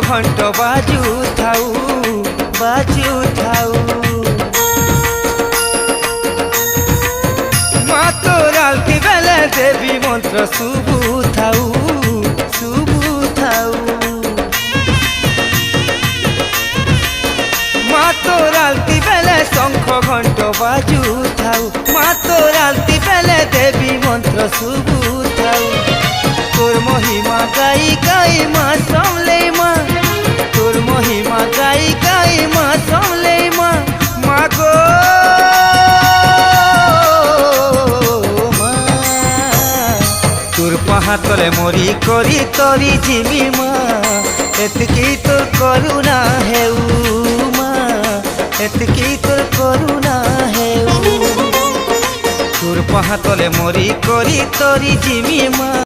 ঘণ্ট বাজু থাউ বাজু থাউ। মা তোর আলতি বেলে দেবী মন্ত্র শুভু থাউ শুভু থাউ। মা তোর আলতি বেলে শঙ্খ ঘণ্ট বাজু থাউ। মা তোর আলতি বেলে দেবী মন্ত্র শুভু থাউ। তোর মহিমা গাই গাই মা সামলে মা, তোর মহিমা গাই গাই মা সামলে মা। মা গো মা তোর পাহাতলে মরি করি তরি জিমি মা, এতকি তোর করুণা হেউ মা, এতকি তোর করুণা হেউ। তোর পাহাতলে মরি করি তরি জিমি মা।